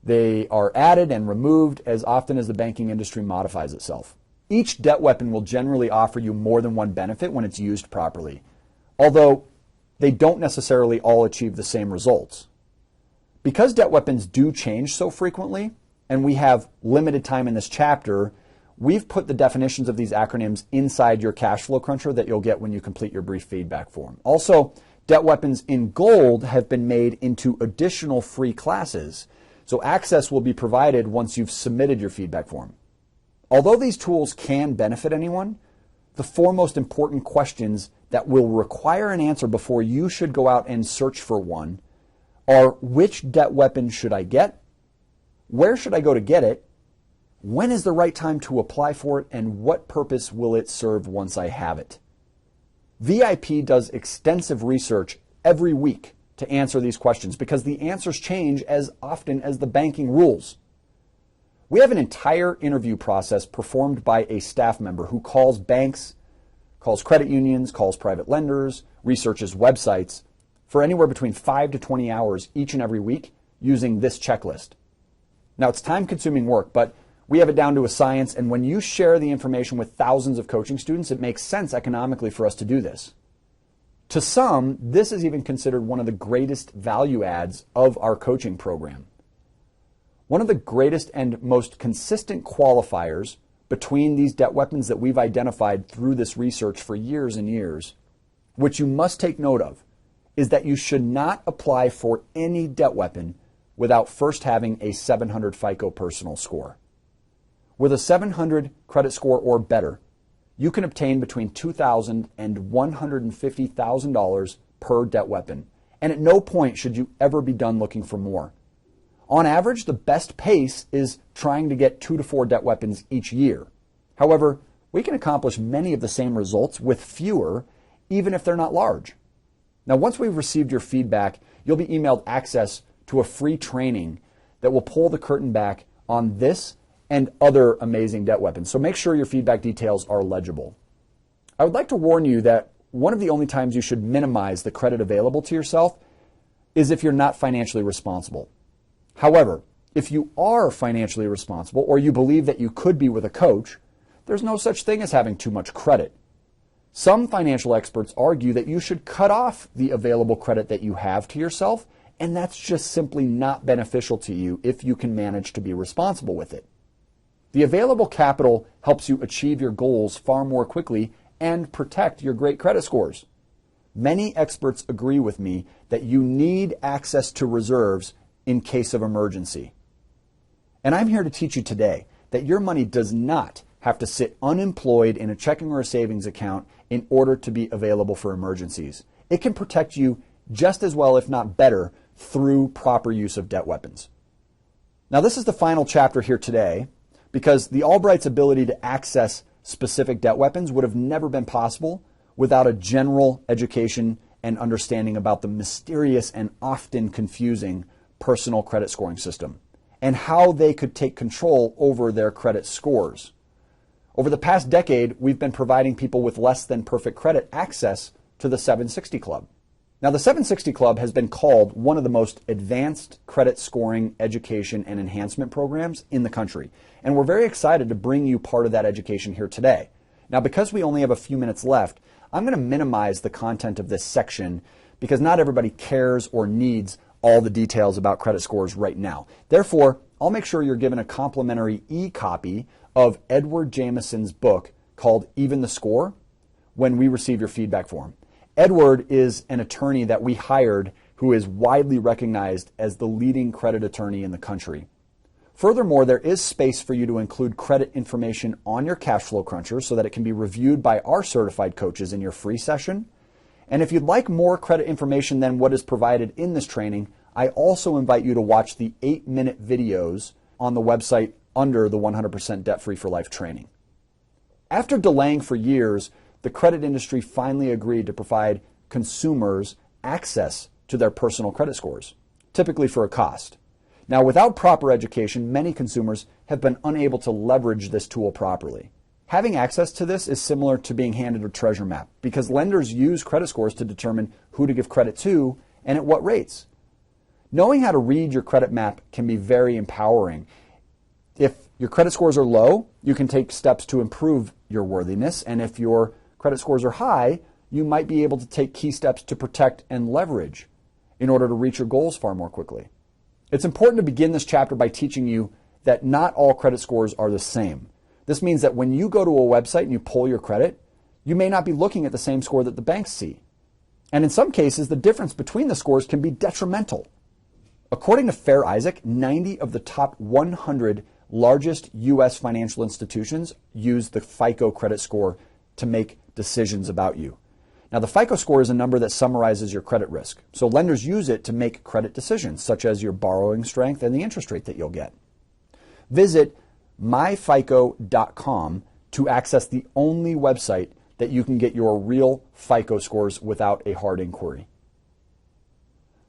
They are added and removed as often as the banking industry modifies itself. Each debt weapon will generally offer you more than one benefit when it's used properly, although they don't necessarily all achieve the same results. Because debt weapons do change so frequently, and we have limited time in this chapter, We've put the definitions of these acronyms inside your cash flow cruncher that you'll get when you complete your brief feedback form. Also, debt weapons in gold have been made into additional free classes, so access will be provided once you've submitted your feedback form. Although these tools can benefit anyone, the four most important questions that will require an answer before you should go out and search for one are: which debt weapon should I get? Where should I go to get it? When is the right time to apply for it? And what purpose will it serve once I have it? VIP does extensive research every week to answer these questions because the answers change as often as the banking rules. We have an entire interview process performed by a staff member who calls banks, calls credit unions, calls private lenders, researches websites for anywhere between 5 to 20 hours each and every week using this checklist. Now, it's time-consuming work, but we have it down to a science, and when you share the information with thousands of coaching students, it makes sense economically for us to do this. To some, this is even considered one of the greatest value adds of our coaching program. One of the greatest and most consistent qualifiers between these debt weapons that we've identified through this research for years and years, which you must take note of, is that you should not apply for any debt weapon without first having a 700 FICO personal score. With a 700 credit score or better, you can obtain between $2,000 and $150,000 per debt weapon, and at no point should you ever be done looking for more. On average, the best pace is trying to get 2 to 4 debt weapons each year. However, we can accomplish many of the same results with fewer, even if they're not large. Now, once we've received your feedback, you'll be emailed access to a free training that will pull the curtain back on this and other amazing debt weapons. So make sure your feedback details are legible. I would like to warn you that one of the only times you should minimize the credit available to yourself is if you're not financially responsible. However, if you are financially responsible or you believe that you could be with a coach, there's no such thing as having too much credit. Some financial experts argue that you should cut off the available credit that you have to yourself, and that's just simply not beneficial to you if you can manage to be responsible with it. The available capital helps you achieve your goals far more quickly and protect your great credit scores. Many experts agree with me that you need access to reserves in case of emergency. And I'm here to teach you today that your money does not have to sit unemployed in a checking or a savings account in order to be available for emergencies. It can protect you just as well, if not better, through proper use of debt weapons. Now, this is the final chapter here today, because the Albright's ability to access specific debt weapons would have never been possible without a general education and understanding about the mysterious and often confusing personal credit scoring system and how they could take control over their credit scores. Over the past decade, we've been providing people with less than perfect credit access to the 760 Club. Now, the 760 Club has been called one of the most advanced credit scoring education and enhancement programs in the country. And we're very excited to bring you part of that education here today. Now, because we only have a few minutes left, I'm going to minimize the content of this section because not everybody cares or needs all the details about credit scores right now. Therefore, I'll make sure you're given a complimentary e-copy of Edward Jamison's book called Even the Score when we receive your feedback form. Edward is an attorney that we hired who is widely recognized as the leading credit attorney in the country. Furthermore, there is space for you to include credit information on your cash flow cruncher so that it can be reviewed by our certified coaches in your free session. And if you'd like more credit information than what is provided in this training, I also invite you to watch the 8-minute videos on the website under the 100% Debt Free for Life training. After delaying for years, the credit industry finally agreed to provide consumers access to their personal credit scores, typically for a cost. Now, without proper education, many consumers have been unable to leverage this tool properly. Having access to this is similar to being handed a treasure map because lenders use credit scores to determine who to give credit to and at what rates. Knowing how to read your credit map can be very empowering. If your credit scores are low, you can take steps to improve your worthiness, and if your credit scores are high, you might be able to take key steps to protect and leverage in order to reach your goals far more quickly. It's important to begin this chapter by teaching you that not all credit scores are the same. This means that when you go to a website and you pull your credit, you may not be looking at the same score that the banks see. And in some cases, the difference between the scores can be detrimental. According to Fair Isaac, 90 of the top 100 largest U.S. financial institutions use the FICO credit score to make decisions about you. Now, the FICO score is a number that summarizes your credit risk. So lenders use it to make credit decisions, such as your borrowing strength and the interest rate that you'll get. Visit myfico.com to access the only website that you can get your real FICO scores without a hard inquiry.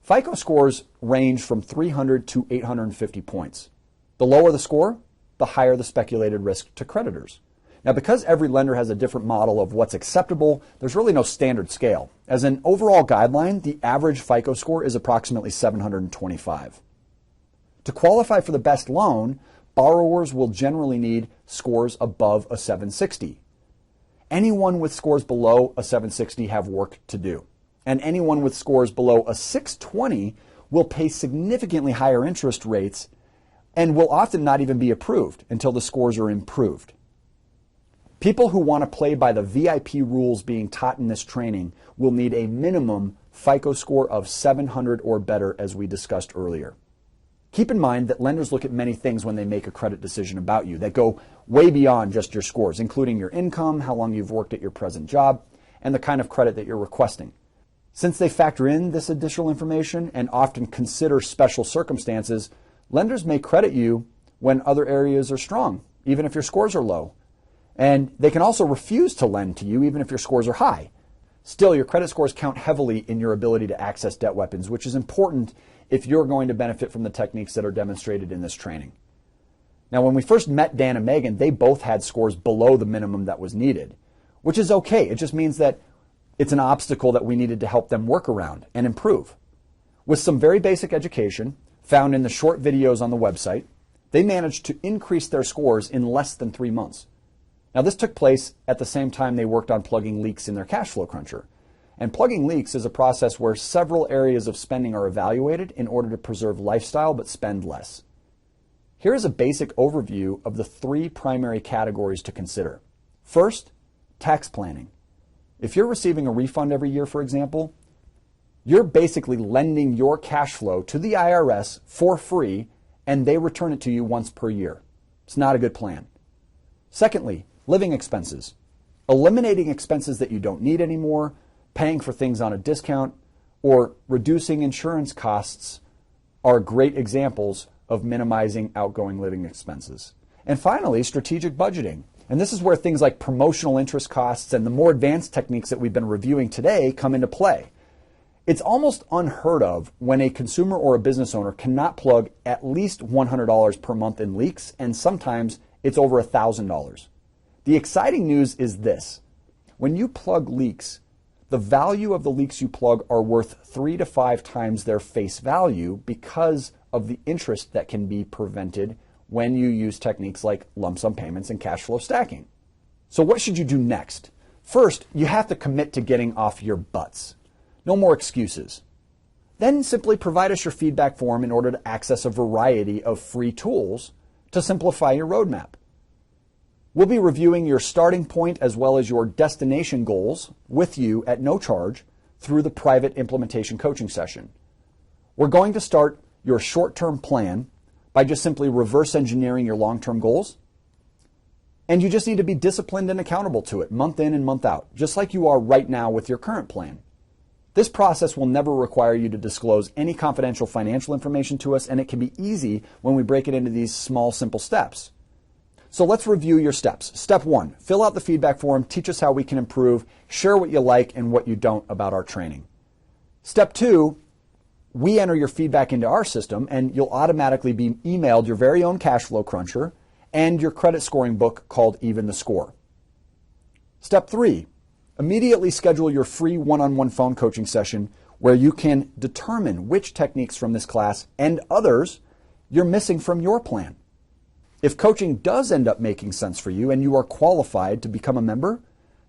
FICO scores range from 300 to 850 points. The lower the score, the higher the speculated risk to creditors. Now, because every lender has a different model of what's acceptable, there's really no standard scale. As an overall guideline, the average FICO score is approximately 725. To qualify for the best loan, borrowers will generally need scores above a 760. Anyone with scores below a 760 have work to do. And anyone with scores below a 620 will pay significantly higher interest rates and will often not even be approved until the scores are improved. People who want to play by the VIP rules being taught in this training will need a minimum FICO score of 700 or better, as we discussed earlier. Keep in mind that lenders look at many things when they make a credit decision about you that go way beyond just your scores, including your income, how long you've worked at your present job, and the kind of credit that you're requesting. Since they factor in this additional information and often consider special circumstances, lenders may credit you when other areas are strong, even if your scores are low. And they can also refuse to lend to you even if your scores are high. Still, your credit scores count heavily in your ability to access debt weapons, which is important if you're going to benefit from the techniques that are demonstrated in this training. Now, when we first met Dan and Megan, they both had scores below the minimum that was needed, which is okay. It just means that it's an obstacle that we needed to help them work around and improve. With some very basic education found in the short videos on the website, they managed to increase their scores in less than 3 months. Now, this took place at the same time they worked on plugging leaks in their cash flow cruncher. And plugging leaks is a process where several areas of spending are evaluated in order to preserve lifestyle but spend less. Here is a basic overview of the 3 primary categories to consider. First, tax planning. If you're receiving a refund every year, for example, you're basically lending your cash flow to the IRS for free, and they return it to you once per year. It's not a good plan. Secondly, living expenses. Eliminating expenses that you don't need anymore, paying for things on a discount, or reducing insurance costs are great examples of minimizing outgoing living expenses. And finally, strategic budgeting. And this is where things like promotional interest costs and the more advanced techniques that we've been reviewing today come into play. It's almost unheard of when a consumer or a business owner cannot plug at least $100 per month in leaks, and sometimes it's over $1,000. The exciting news is this. When you plug leaks, the value of the leaks you plug are worth 3 to 5 times their face value because of the interest that can be prevented when you use techniques like lump sum payments and cash flow stacking. So what should you do next? First, you have to commit to getting off your butts. No more excuses. Then simply provide us your feedback form in order to access a variety of free tools to simplify your roadmap. We'll be reviewing your starting point as well as your destination goals with you at no charge through the private implementation coaching session. We're going to start your short-term plan by just simply reverse engineering your long-term goals. And you just need to be disciplined and accountable to it month in and month out, just like you are right now with your current plan. This process will never require you to disclose any confidential financial information to us, and it can be easy when we break it into these small, simple steps. So let's review your steps. Step 1, fill out the feedback form, teach us how we can improve, share what you like and what you don't about our training. Step 2, we enter your feedback into our system, and you'll automatically be emailed your very own cash flow cruncher and your credit scoring book called Even the Score. Step 3, immediately schedule your free one-on-one phone coaching session where you can determine which techniques from this class and others you're missing from your plan. If coaching does end up making sense for you and you are qualified to become a member,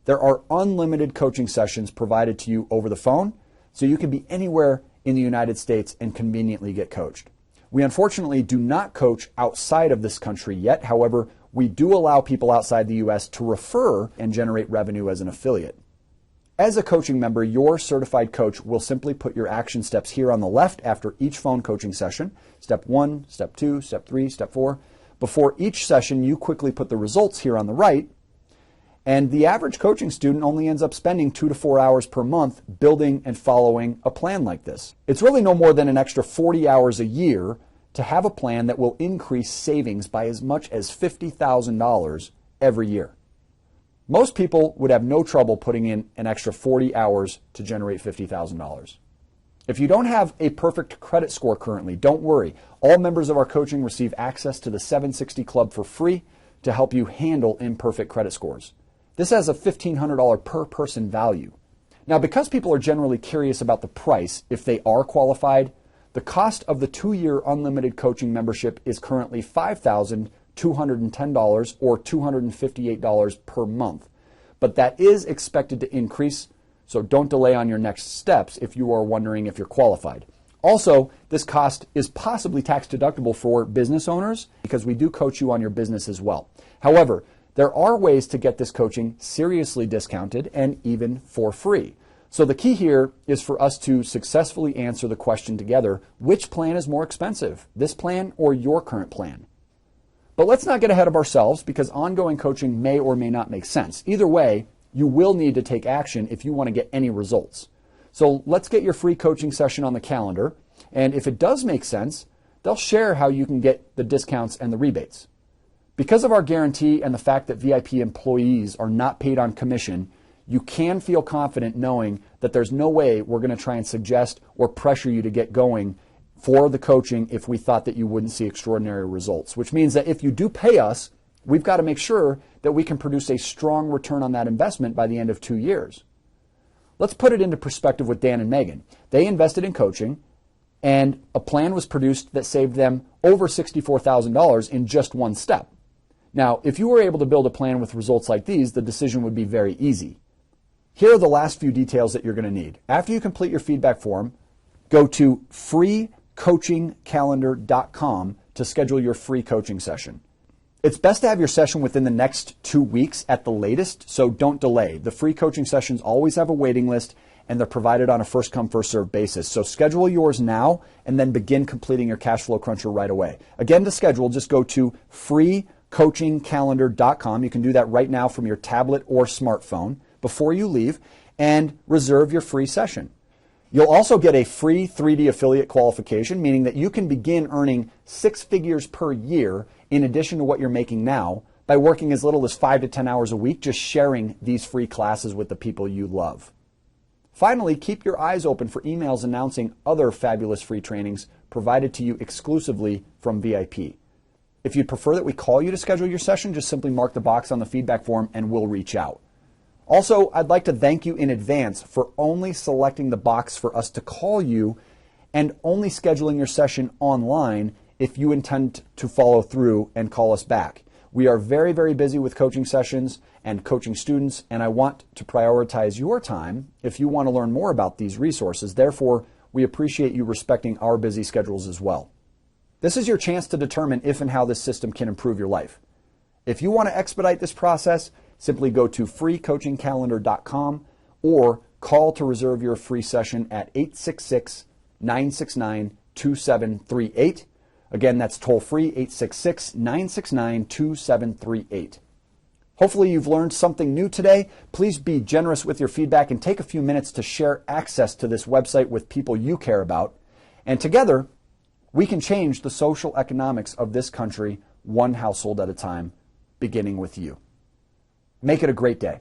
there are unlimited coaching sessions provided to you over the phone, so you can be anywhere in the United States and conveniently get coached. We unfortunately do not coach outside of this country yet. However, we do allow people outside the US to refer and generate revenue as an affiliate. As a coaching member, your certified coach will simply put your action steps here on the left after each phone coaching session. Step 1, step 2, step 3, step 4. Before each session, you quickly put the results here on the right. And the average coaching student only ends up spending 2 to 4 hours per month building and following a plan like this. It's really no more than an extra 40 hours a year to have a plan that will increase savings by as much as $50,000 every year. Most people would have no trouble putting in an extra 40 hours to generate $50,000. If you don't have a perfect credit score currently, don't worry. All members of our coaching receive access to the 760 Club for free to help you handle imperfect credit scores. This has a $1,500 per person value. Now, because people are generally curious about the price, if they are qualified, the cost of the 2-year unlimited coaching membership is currently $5,210 or $258 per month. But that is expected to increase, so don't delay on your next steps if you are wondering if you're qualified. Also, this cost is possibly tax deductible for business owners because we do coach you on your business as well. However, there are ways to get this coaching seriously discounted and even for free. So the key here is for us to successfully answer the question together, which plan is more expensive, this plan or your current plan? But let's not get ahead of ourselves because ongoing coaching may or may not make sense. Either way, you will need to take action if you want to get any results. So let's get your free coaching session on the calendar. And if it does make sense, they'll share how you can get the discounts and the rebates. Because of our guarantee and the fact that VIP employees are not paid on commission, you can feel confident knowing that there's no way we're going to try and suggest or pressure you to get going for the coaching if we thought that you wouldn't see extraordinary results, which means that if you do pay us, we've got to make sure that we can produce a strong return on that investment by the end of 2 years. Let's put it into perspective with Dan and Megan. They invested in coaching, and a plan was produced that saved them over $64,000 in just one step. Now, if you were able to build a plan with results like these, the decision would be very easy. Here are the last few details that you're going to need. After you complete your feedback form, go to freecoachingcalendar.com to schedule your free coaching session. It's best to have your session within the next 2 weeks at the latest, so don't delay. The free coaching sessions always have a waiting list, and they're provided on a first-come, first-served basis. So schedule yours now, and then begin completing your cash flow cruncher right away. Again, to schedule, just go to freecoachingcalendar.com. You can do that right now from your tablet or smartphone before you leave, and reserve your free session. You'll also get a free 3D affiliate qualification, meaning that you can begin earning 6 figures per year in addition to what you're making now by working as little as 5 to 10 hours a week, just sharing these free classes with the people you love. Finally, keep your eyes open for emails announcing other fabulous free trainings provided to you exclusively from VIP. If you'd prefer that we call you to schedule your session, just simply mark the box on the feedback form and we'll reach out. Also, I'd like to thank you in advance for only selecting the box for us to call you and only scheduling your session online if you intend to follow through and call us back. We are very, very busy with coaching sessions and coaching students, and I want to prioritize your time if you want to learn more about these resources. Therefore, we appreciate you respecting our busy schedules as well. This is your chance to determine if and how this system can improve your life. If you want to expedite this process, simply go to freecoachingcalendar.com or call to reserve your free session at 866-969-2738. Again, that's toll free, 866-969-2738. Hopefully you've learned something new today. Please be generous with your feedback and take a few minutes to share access to this website with people you care about. And together, we can change the social economics of this country one household at a time, beginning with you. Make it a great day.